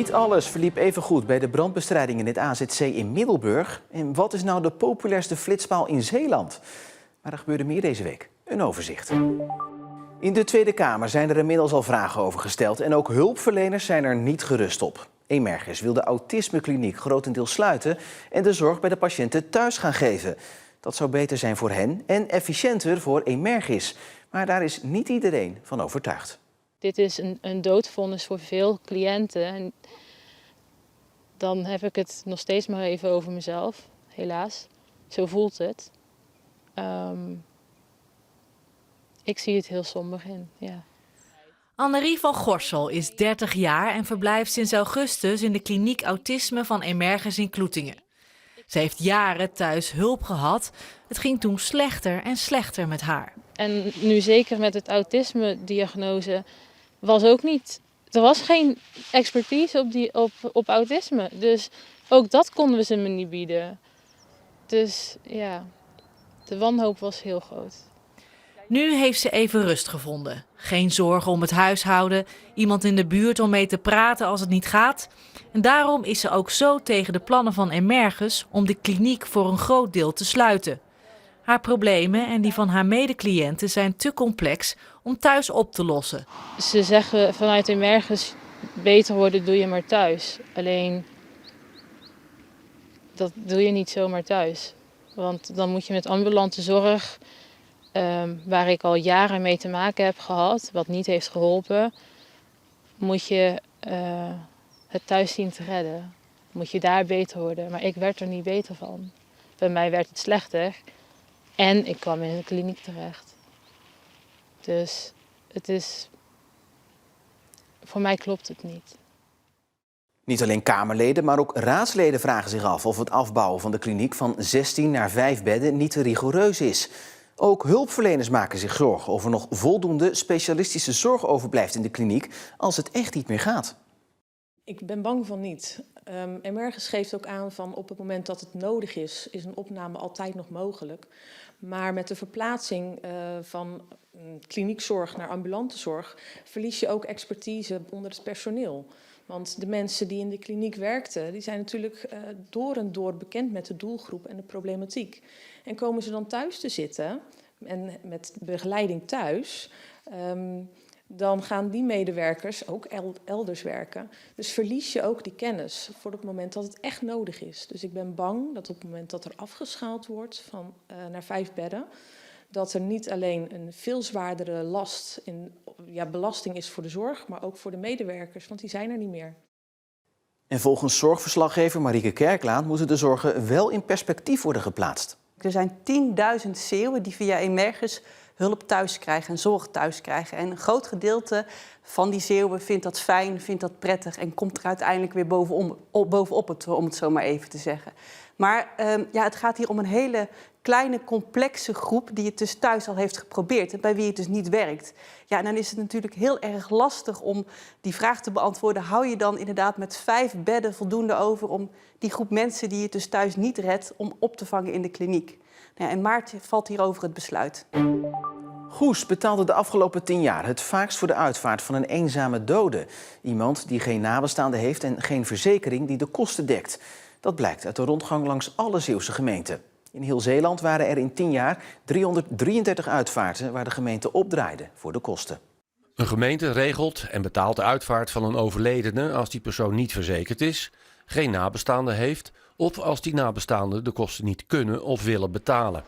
Niet alles verliep even goed bij de brandbestrijding in het AZC in Middelburg. En wat is nou de populairste flitspaal in Zeeland? Maar er gebeurde meer deze week. Een overzicht. In de Tweede Kamer zijn er inmiddels al vragen over gesteld. En ook hulpverleners zijn er niet gerust op. Emergis wil de autismekliniek grotendeels sluiten en de zorg bij de patiënten thuis gaan geven. Dat zou beter zijn voor hen en efficiënter voor Emergis. Maar daar is niet iedereen van overtuigd. Dit is een doodvonnis voor veel cliënten. En dan heb ik het nog steeds maar even over mezelf, helaas. Zo voelt het. Ik zie het heel somber in, ja. Annerie van Gorsel is 30 jaar en verblijft sinds augustus in de kliniek autisme van Emergis in Kloetingen. Ze heeft jaren thuis hulp gehad. Het ging toen slechter en slechter met haar. En nu zeker met het autisme-diagnose was ook niet... Er was geen expertise op autisme. Dus ook dat konden we ze me niet bieden. Dus ja, de wanhoop was heel groot. Nu heeft ze even rust gevonden. Geen zorgen om het huishouden, iemand in de buurt om mee te praten als het niet gaat. En daarom is ze ook zo tegen de plannen van Emergis om de kliniek voor een groot deel te sluiten. Haar problemen en die van haar medecliënten zijn te complex om thuis op te lossen. Ze zeggen vanuit Emergis, beter worden doe je maar thuis. Alleen, dat doe je niet zomaar thuis. Want dan moet je met ambulante zorg, waar ik al jaren mee te maken heb gehad, wat niet heeft geholpen, moet je het thuis zien te redden. Moet je daar beter worden. Maar ik werd er niet beter van. Bij mij werd het slechter. En ik kwam in een kliniek terecht. Dus het is... Voor mij klopt het niet. Niet alleen Kamerleden, maar ook raadsleden vragen zich af of het afbouwen van de kliniek van 16 naar 5 bedden niet te rigoureus is. Ook hulpverleners maken zich zorgen of er nog voldoende specialistische zorg overblijft in de kliniek als het echt niet meer gaat. Ik ben bang van niet. Emergis geeft ook aan van op het moment dat het nodig is een opname altijd nog mogelijk. Maar met de verplaatsing van kliniekzorg naar ambulante zorg verlies je ook expertise onder het personeel. Want de mensen die in de kliniek werkten, die zijn natuurlijk door en door bekend met de doelgroep en de problematiek. En komen ze dan thuis te zitten en met begeleiding thuis, dan gaan die medewerkers ook elders werken. Dus verlies je ook die kennis voor het moment dat het echt nodig is. Dus ik ben bang dat op het moment dat er afgeschaald wordt naar 5 bedden, dat er niet alleen een veel zwaardere last belasting is voor de zorg, maar ook voor de medewerkers, want die zijn er niet meer. En volgens zorgverslaggever Marieke Kerklaan moeten de zorgen wel in perspectief worden geplaatst. Er zijn 10.000 Zeeuwen die via Emergis hulp thuis krijgen en zorg thuis krijgen. En een groot gedeelte van die Zeeuwen vindt dat fijn, vindt dat prettig en komt er uiteindelijk weer bovenop het, om het zo maar even te zeggen. Maar het gaat hier om een hele kleine, complexe groep die het dus thuis al heeft geprobeerd en bij wie het dus niet werkt. Ja, en dan is het natuurlijk heel erg lastig om die vraag te beantwoorden. Hou je dan inderdaad met 5 bedden voldoende over om die groep mensen die het dus thuis niet redt, om op te vangen in de kliniek? Nou, in maart valt hierover het besluit. Goes betaalde de afgelopen 10 jaar het vaakst voor de uitvaart van een eenzame dode. Iemand die geen nabestaanden heeft en geen verzekering die de kosten dekt. Dat blijkt uit de rondgang langs alle Zeeuwse gemeenten. In heel Zeeland waren er in 10 jaar 333 uitvaarten waar de gemeente opdraaide voor de kosten. Een gemeente regelt en betaalt de uitvaart van een overledene als die persoon niet verzekerd is, geen nabestaanden heeft of als die nabestaanden de kosten niet kunnen of willen betalen.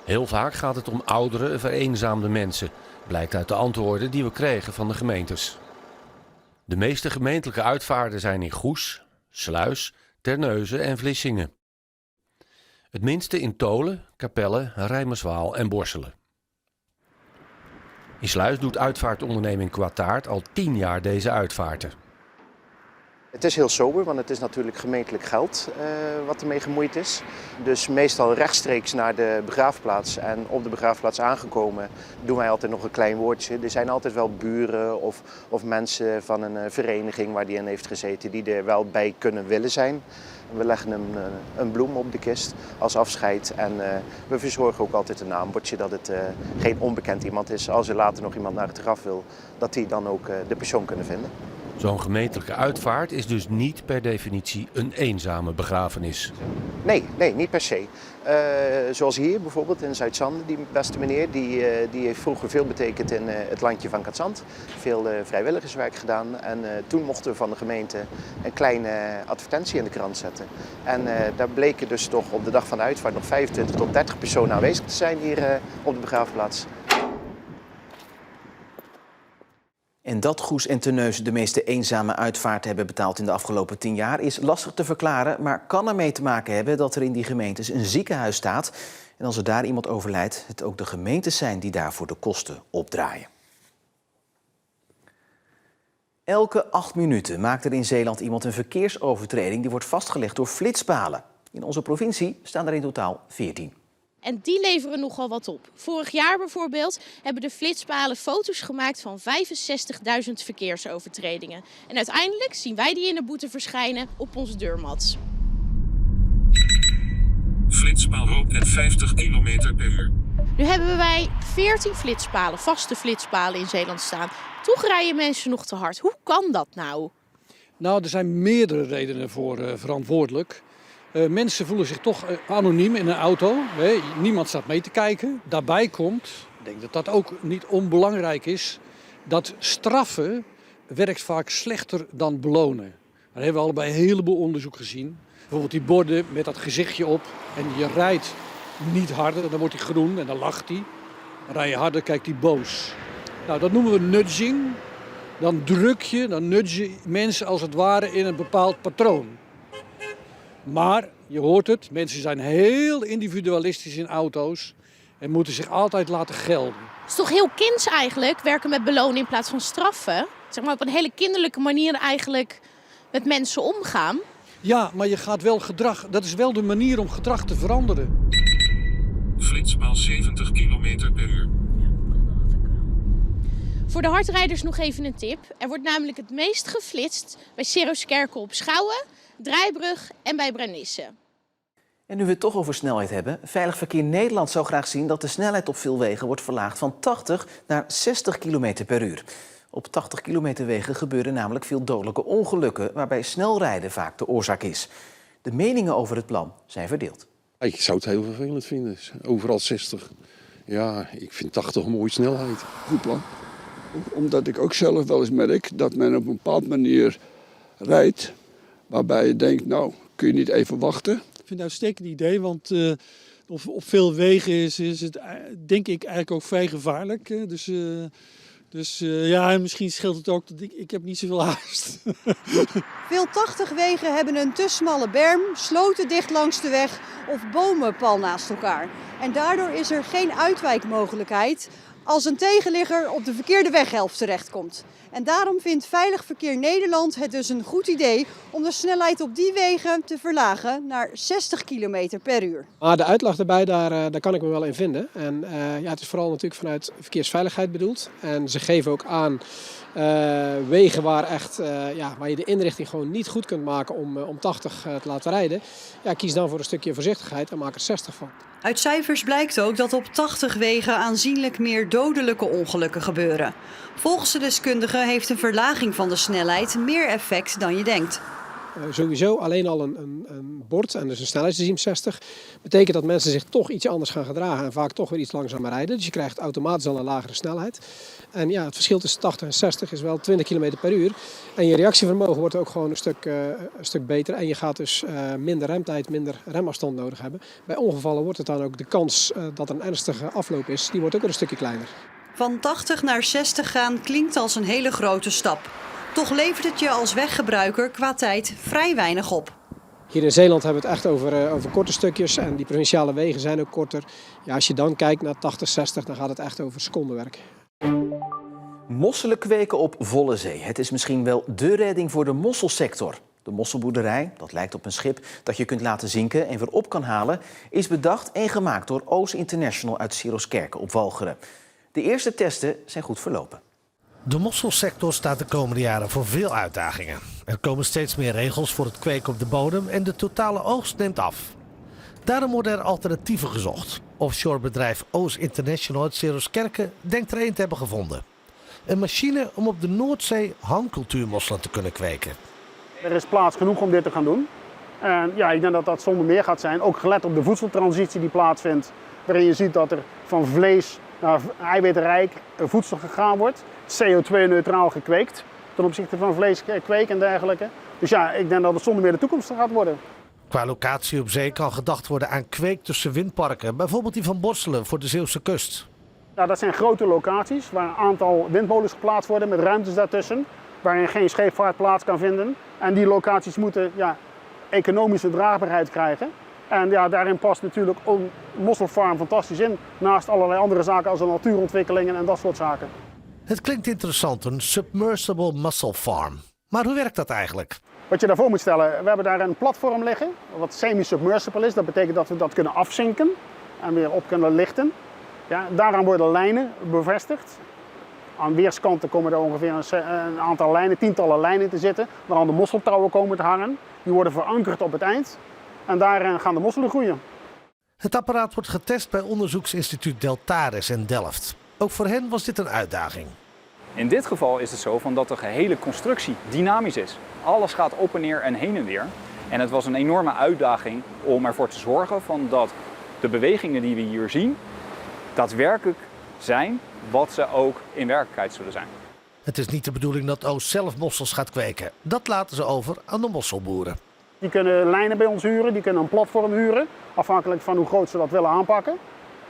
Heel vaak gaat het om oudere, vereenzaamde mensen, blijkt uit de antwoorden die we kregen van de gemeentes. De meeste gemeentelijke uitvaarten zijn in Goes, Sluis, Terneuzen en Vlissingen. Het minste in Tholen, Capelle, Rijmerswaal en Borselen. In Sluis doet uitvaartonderneming Quataart al 10 jaar deze uitvaarten. Het is heel sober, want het is natuurlijk gemeentelijk geld wat ermee gemoeid is. Dus meestal rechtstreeks naar de begraafplaats en op de begraafplaats aangekomen doen wij altijd nog een klein woordje. Er zijn altijd wel buren of mensen van een vereniging waar die in heeft gezeten die er wel bij kunnen willen zijn. We leggen een bloem op de kist als afscheid en we verzorgen ook altijd een naambordje dat het geen onbekend iemand is. Als er later nog iemand naar het graf wil, dat die dan ook de persoon kunnen vinden. Zo'n gemeentelijke uitvaart is dus niet per definitie een eenzame begrafenis. Nee, niet per se. Zoals hier bijvoorbeeld in Zuid-Zanden, die beste meneer, die heeft vroeger veel betekend in het landje van Katzand. Veel vrijwilligerswerk gedaan en toen mochten we van de gemeente een kleine advertentie in de krant zetten. En daar bleken dus toch op de dag van de uitvaart nog 25 tot 30 personen aanwezig te zijn hier op de begraafplaats. En dat Goes en Terneuzen de meeste eenzame uitvaart hebben betaald in de afgelopen 10 jaar is lastig te verklaren, maar kan ermee te maken hebben dat er in die gemeentes een ziekenhuis staat. En als er daar iemand overlijdt, het ook de gemeentes zijn die daarvoor de kosten opdraaien. Elke 8 minuten maakt er in Zeeland iemand een verkeersovertreding die wordt vastgelegd door flitspalen. In onze provincie staan er in totaal 14. En die leveren nogal wat op. Vorig jaar bijvoorbeeld hebben de flitspalen foto's gemaakt van 65.000 verkeersovertredingen. En uiteindelijk zien wij die in de boete verschijnen op onze deurmat. Flitspaal loopt net 50 km per uur. Nu hebben wij 14 flitspalen, vaste flitspalen in Zeeland staan. Toch rijden mensen nog te hard. Hoe kan dat nou? Nou, er zijn meerdere redenen voor verantwoordelijk. Mensen voelen zich toch anoniem in een auto. Niemand staat mee te kijken. Daarbij komt, ik denk dat dat ook niet onbelangrijk is, dat straffen werkt vaak slechter dan belonen. Daar hebben we al bij een heleboel onderzoek gezien. Bijvoorbeeld die borden met dat gezichtje op en je rijdt niet harder, dan wordt hij groen en dan lacht hij. Dan rij je harder, kijkt hij boos. Nou, dat noemen we nudging. Dan nudge je mensen als het ware in een bepaald patroon. Maar, je hoort het, mensen zijn heel individualistisch in auto's en moeten zich altijd laten gelden. Het is toch heel kinds eigenlijk, werken met belonen in plaats van straffen. Zeg maar op een hele kinderlijke manier eigenlijk met mensen omgaan. Ja, maar je gaat wel dat is wel de manier om gedrag te veranderen. Flitspaal 70 km per uur. Voor de hardrijders nog even een tip. Er wordt namelijk het meest geflitst bij Seroskerkel op Schouwen, Draaibrug en bij Brennisse. En nu we het toch over snelheid hebben, Veilig Verkeer Nederland zou graag zien dat de snelheid op veel wegen wordt verlaagd van 80 naar 60 km per uur. Op 80 kilometer wegen gebeuren namelijk veel dodelijke ongelukken, waarbij snelrijden vaak de oorzaak is. De meningen over het plan zijn verdeeld. Ik zou het heel vervelend vinden. Overal 60. Ja, ik vind 80 een mooie snelheid. Goed plan. Omdat ik ook zelf wel eens merk dat men op een bepaalde manier rijdt, waarbij je denkt, nou, kun je niet even wachten? Ik vind het een uitstekend idee, want op veel wegen is het, denk ik, eigenlijk ook vrij gevaarlijk. Dus ja, misschien scheelt het ook dat ik heb niet zoveel haast. Veel 80-wegen hebben een te smalle berm, sloten dicht langs de weg of bomen pal naast elkaar. En daardoor is er geen uitwijkmogelijkheid als een tegenligger op de verkeerde weghelft terechtkomt. En daarom vindt Veilig Verkeer Nederland het dus een goed idee om de snelheid op die wegen te verlagen naar 60 km per uur. Maar de uitleg daarbij, daar kan ik me wel in vinden. En ja, het is vooral natuurlijk vanuit verkeersveiligheid bedoeld. En ze geven ook aan wegen waar, waar je de inrichting gewoon niet goed kunt maken om 80 te laten rijden. Ja, kies dan voor een stukje voorzichtigheid en maak er 60 van. Uit cijfers blijkt ook dat op 80 wegen aanzienlijk meer dodelijke ongelukken gebeuren. Volgens de deskundigen heeft een verlaging van de snelheid meer effect dan je denkt. Sowieso alleen al een bord en dus een snelheidsregime 60 betekent dat mensen zich toch iets anders gaan gedragen en vaak toch weer iets langzamer rijden. Dus je krijgt automatisch al een lagere snelheid. En ja, het verschil tussen 80 en 60 is wel 20 km per uur. En je reactievermogen wordt ook gewoon een stuk beter. En je gaat dus minder remtijd, minder remafstand nodig hebben. Bij ongevallen wordt het dan ook de kans dat er een ernstige afloop is, die wordt ook weer een stukje kleiner. Van 80 naar 60 gaan klinkt als een hele grote stap. Toch levert het je als weggebruiker qua tijd vrij weinig op. Hier in Zeeland hebben we het echt over korte stukjes en die provinciale wegen zijn ook korter. Ja, als je dan kijkt naar 80, 60, dan gaat het echt over secondenwerk. Mosselen kweken op volle zee. Het is misschien wel dé redding voor de mosselsector. De mosselboerderij, dat lijkt op een schip dat je kunt laten zinken en weer op kan halen, is bedacht en gemaakt door Oos International uit Seroskerken op Walcheren. De eerste testen zijn goed verlopen. De mosselsector staat de komende jaren voor veel uitdagingen. Er komen steeds meer regels voor het kweken op de bodem en de totale oogst neemt af. Daarom worden er alternatieven gezocht. Offshorebedrijf Oos International uit Seroskerken denkt er een te hebben gevonden. Een machine om op de Noordzee hangcultuurmosselen te kunnen kweken. Er is plaats genoeg om dit te gaan doen. En ja, ik denk dat dat zonder meer gaat zijn. Ook gelet op de voedseltransitie die plaatsvindt. Waarin je ziet dat er van vlees naar eiwitrijk voedsel gegaan wordt. CO2-neutraal gekweekt ten opzichte van vleeskweek en dergelijke. Dus ja, ik denk dat het zonder meer de toekomst gaat worden. Qua locatie op zee kan gedacht worden aan kweek tussen windparken. Bijvoorbeeld die van Borselen voor de Zeeuwse kust. Nou, dat zijn grote locaties waar een aantal windmolens geplaatst worden met ruimtes daartussen. Waarin geen scheepvaart plaats kan vinden. En die locaties moeten economische draagbaarheid krijgen. En ja, daarin past natuurlijk een mosselfarm fantastisch in. Naast allerlei andere zaken als natuurontwikkelingen en dat soort zaken. Het klinkt interessant, een submersible mussel farm. Maar hoe werkt dat eigenlijk? Wat je daarvoor moet stellen, we hebben daar een platform liggen. Wat semi-submersible is. Dat betekent dat we dat kunnen afzinken en weer op kunnen lichten. Ja, daaraan worden lijnen bevestigd. Aan weerskanten komen er ongeveer een aantal lijnen, tientallen lijnen te zitten. Waaraan de mosseltouwen komen te hangen. Die worden verankerd op het eind. En daarin gaan de mosselen groeien. Het apparaat wordt getest bij onderzoeksinstituut Deltares in Delft. Ook voor hen was dit een uitdaging. In dit geval is het zo dat de gehele constructie dynamisch is. Alles gaat op en neer en heen en weer. En het was een enorme uitdaging om ervoor te zorgen dat de bewegingen die we hier zien daadwerkelijk zijn wat ze ook in werkelijkheid zullen zijn. Het is niet de bedoeling dat Oost zelf mossels gaat kweken. Dat laten ze over aan de mosselboeren. Die kunnen lijnen bij ons huren, die kunnen een platform huren. Afhankelijk van hoe groot ze dat willen aanpakken.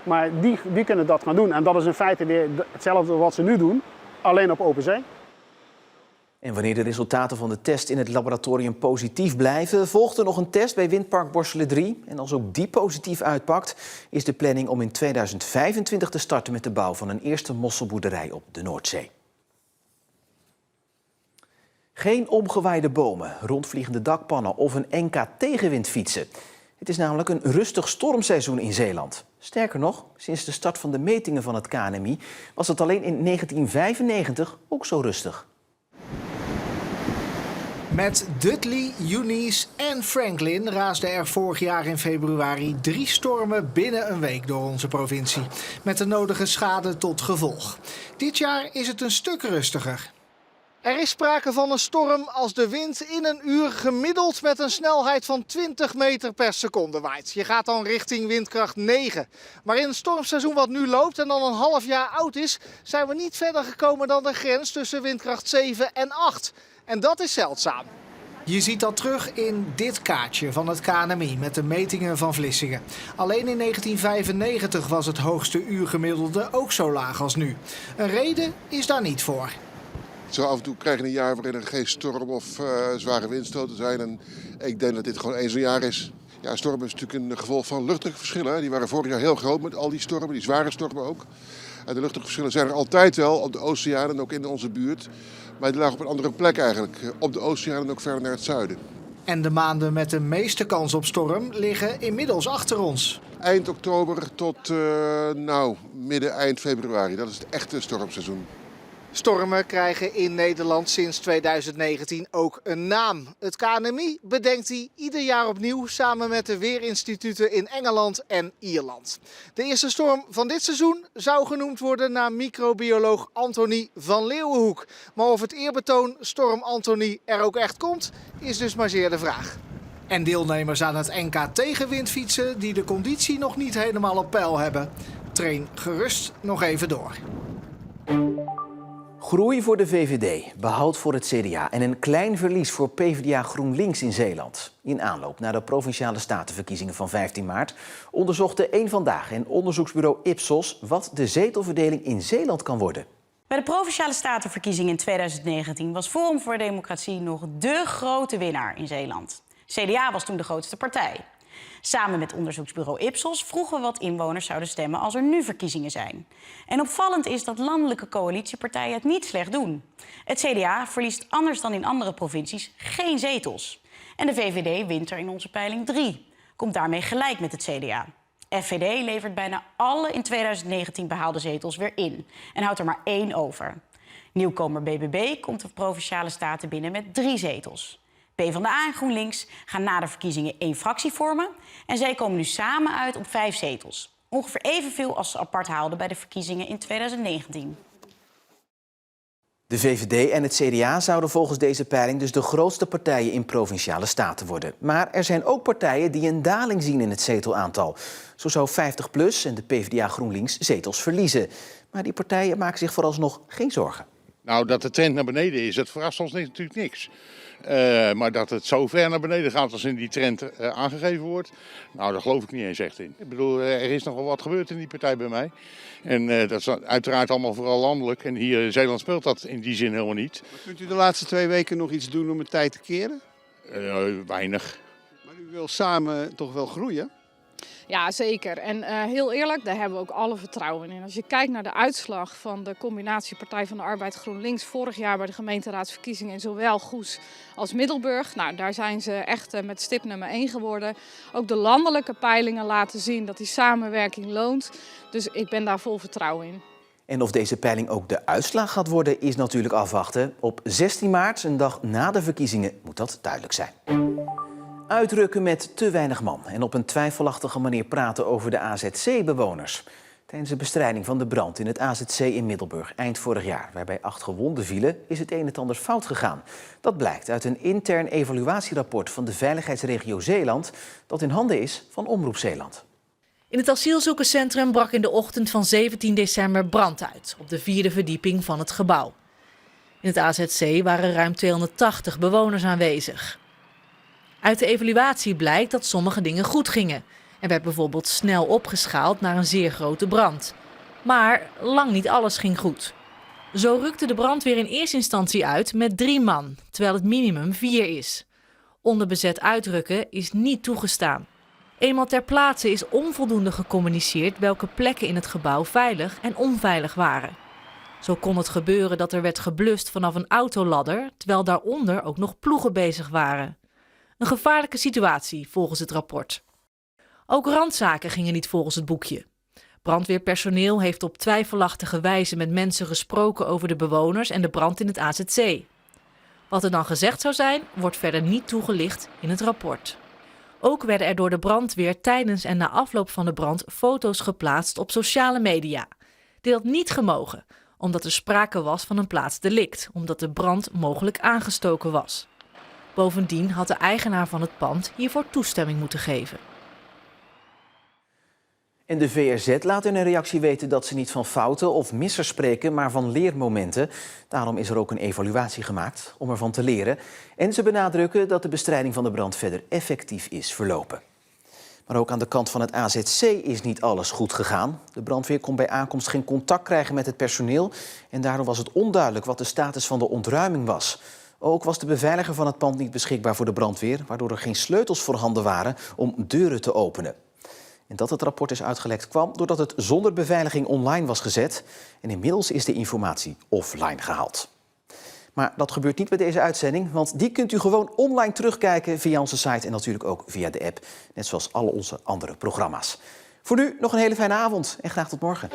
Maar die kunnen dat gaan doen. En dat is in feite weer hetzelfde wat ze nu doen, alleen op open zee. En wanneer de resultaten van de test in het laboratorium positief blijven, volgt er nog een test bij Windpark Borselen 3. En als ook die positief uitpakt, is de planning om in 2025 te starten met de bouw van een eerste mosselboerderij op de Noordzee. Geen omgewaaide bomen, rondvliegende dakpannen of een NK tegenwindfietsen. Het is namelijk een rustig stormseizoen in Zeeland. Sterker nog, sinds de start van de metingen van het KNMI was het alleen in 1995 ook zo rustig. Met Dudley, Eunice en Franklin raasden er vorig jaar in februari 3 stormen binnen een week door onze provincie. Met de nodige schade tot gevolg. Dit jaar is het een stuk rustiger. Er is sprake van een storm als de wind in een uur gemiddeld met een snelheid van 20 meter per seconde waait. Je gaat dan richting windkracht 9. Maar in het stormseizoen wat nu loopt en dan een half jaar oud is, zijn we niet verder gekomen dan de grens tussen windkracht 7 en 8. En dat is zeldzaam. Je ziet dat terug in dit kaartje van het KNMI met de metingen van Vlissingen. Alleen in 1995 was het hoogste uurgemiddelde ook zo laag als nu. Een reden is daar niet voor. Zo af en toe krijg je een jaar waarin er geen storm of zware windstoten zijn. En ik denk dat dit gewoon één zo'n jaar is. Ja, storm is natuurlijk een gevolg van luchtdrukverschillen. Die waren vorig jaar heel groot met al die stormen, die zware stormen ook. En de luchtdrukverschillen zijn er altijd wel op de oceaan en ook in onze buurt. Maar die lagen op een andere plek eigenlijk. Op de oceaan en ook verder naar het zuiden. En de maanden met de meeste kans op storm liggen inmiddels achter ons. Eind oktober tot midden, eind februari. Dat is het echte stormseizoen. Stormen krijgen in Nederland sinds 2019 ook een naam. Het KNMI bedenkt die ieder jaar opnieuw samen met de weerinstituten in Engeland en Ierland. De eerste storm van dit seizoen zou genoemd worden naar microbioloog Anthony van Leeuwenhoek. Maar of het eerbetoon Storm Anthony er ook echt komt, is dus maar zeer de vraag. En deelnemers aan het NK tegenwindfietsen die de conditie nog niet helemaal op peil hebben, train gerust nog even door. Groei voor de VVD, behoud voor het CDA en een klein verlies voor PvdA GroenLinks in Zeeland. In aanloop naar de Provinciale Statenverkiezingen van 15 maart... onderzochten Eén Vandaag en onderzoeksbureau Ipsos wat de zetelverdeling in Zeeland kan worden. Bij de Provinciale Statenverkiezingen in 2019 was Forum voor Democratie nog dé grote winnaar in Zeeland. CDA was toen de grootste partij. Samen met onderzoeksbureau Ipsos vroegen we wat inwoners zouden stemmen als er nu verkiezingen zijn. En opvallend is dat landelijke coalitiepartijen het niet slecht doen. Het CDA verliest anders dan in andere provincies geen zetels. En de VVD wint er in onze peiling 3. Komt daarmee gelijk met het CDA. FVD levert bijna alle in 2019 behaalde zetels weer in. En houdt er maar 1 over. Nieuwkomer BBB komt de Provinciale Staten binnen met 3 zetels. PvdA en GroenLinks gaan na de verkiezingen 1 fractie vormen. En zij komen nu samen uit op 5 zetels. Ongeveer evenveel als ze apart haalden bij de verkiezingen in 2019. De VVD en het CDA zouden volgens deze peiling dus de grootste partijen in Provinciale Staten worden. Maar er zijn ook partijen die een daling zien in het zetelaantal. Zo zou 50PLUS en de PvdA GroenLinks zetels verliezen. Maar die partijen maken zich vooralsnog geen zorgen. Nou, dat de trend naar beneden is, dat verrast ons natuurlijk niks. Maar dat het zo ver naar beneden gaat als in die trend aangegeven wordt, nou, daar geloof ik niet eens echt in. Ik bedoel, er is nogal wat gebeurd in die partij bij mij. En dat is uiteraard allemaal vooral landelijk. En hier in Zeeland speelt dat in die zin helemaal niet. Maar kunt u de laatste 2 weken nog iets doen om het tijd te keren? Weinig. Maar u wil samen toch wel groeien? Ja, zeker. En heel eerlijk, daar hebben we ook alle vertrouwen in. Als je kijkt naar de uitslag van de combinatie Partij van de Arbeid GroenLinks vorig jaar bij de gemeenteraadsverkiezingen in zowel Goes als Middelburg. Nou, daar zijn ze echt met stip nummer 1 geworden. Ook de landelijke peilingen laten zien dat die samenwerking loont. Dus ik ben daar vol vertrouwen in. En of deze peiling ook de uitslag gaat worden, is natuurlijk afwachten. Op 16 maart, een dag na de verkiezingen, moet dat duidelijk zijn. Uitrukken met te weinig man en op een twijfelachtige manier praten over de AZC-bewoners. Tijdens de bestrijding van de brand in het AZC in Middelburg eind vorig jaar, waarbij 8 gewonden vielen, is het een en ander fout gegaan. Dat blijkt uit een intern evaluatierapport van de veiligheidsregio Zeeland, dat in handen is van Omroep Zeeland. In het asielzoekerscentrum brak in de ochtend van 17 december brand uit op de 4e verdieping van het gebouw. In het AZC waren ruim 280 bewoners aanwezig. Uit de evaluatie blijkt dat sommige dingen goed gingen. Er werd bijvoorbeeld snel opgeschaald naar een zeer grote brand. Maar lang niet alles ging goed. Zo rukte de brandweer in eerste instantie uit met 3 man, terwijl het minimum 4 is. Onderbezet uitrukken is niet toegestaan. Eenmaal ter plaatse is onvoldoende gecommuniceerd welke plekken in het gebouw veilig en onveilig waren. Zo kon het gebeuren dat er werd geblust vanaf een autoladder, terwijl daaronder ook nog ploegen bezig waren. Een gevaarlijke situatie volgens het rapport. Ook randzaken gingen niet volgens het boekje. Brandweerpersoneel heeft op twijfelachtige wijze met mensen gesproken over de bewoners en de brand in het AZC. Wat er dan gezegd zou zijn, wordt verder niet toegelicht in het rapport. Ook werden er door de brandweer tijdens en na afloop van de brand foto's geplaatst op sociale media. Dit had niet gemogen, omdat er sprake was van een plaatsdelict, omdat de brand mogelijk aangestoken was. Bovendien had de eigenaar van het pand hiervoor toestemming moeten geven. En de VRZ laat in een reactie weten dat ze niet van fouten of missers spreken, maar van leermomenten. Daarom is er ook een evaluatie gemaakt om ervan te leren. En ze benadrukken dat de bestrijding van de brand verder effectief is verlopen. Maar ook aan de kant van het AZC is niet alles goed gegaan. De brandweer kon bij aankomst geen contact krijgen met het personeel. En daardoor was het onduidelijk wat de status van de ontruiming was. Ook was de beveiliger van het pand niet beschikbaar voor de brandweer, waardoor er geen sleutels voorhanden waren om deuren te openen. En dat het rapport is uitgelekt kwam doordat het zonder beveiliging online was gezet. En inmiddels is de informatie offline gehaald. Maar dat gebeurt niet bij deze uitzending, want die kunt u gewoon online terugkijken via onze site en natuurlijk ook via de app. Net zoals alle onze andere programma's. Voor nu nog een hele fijne avond en graag tot morgen.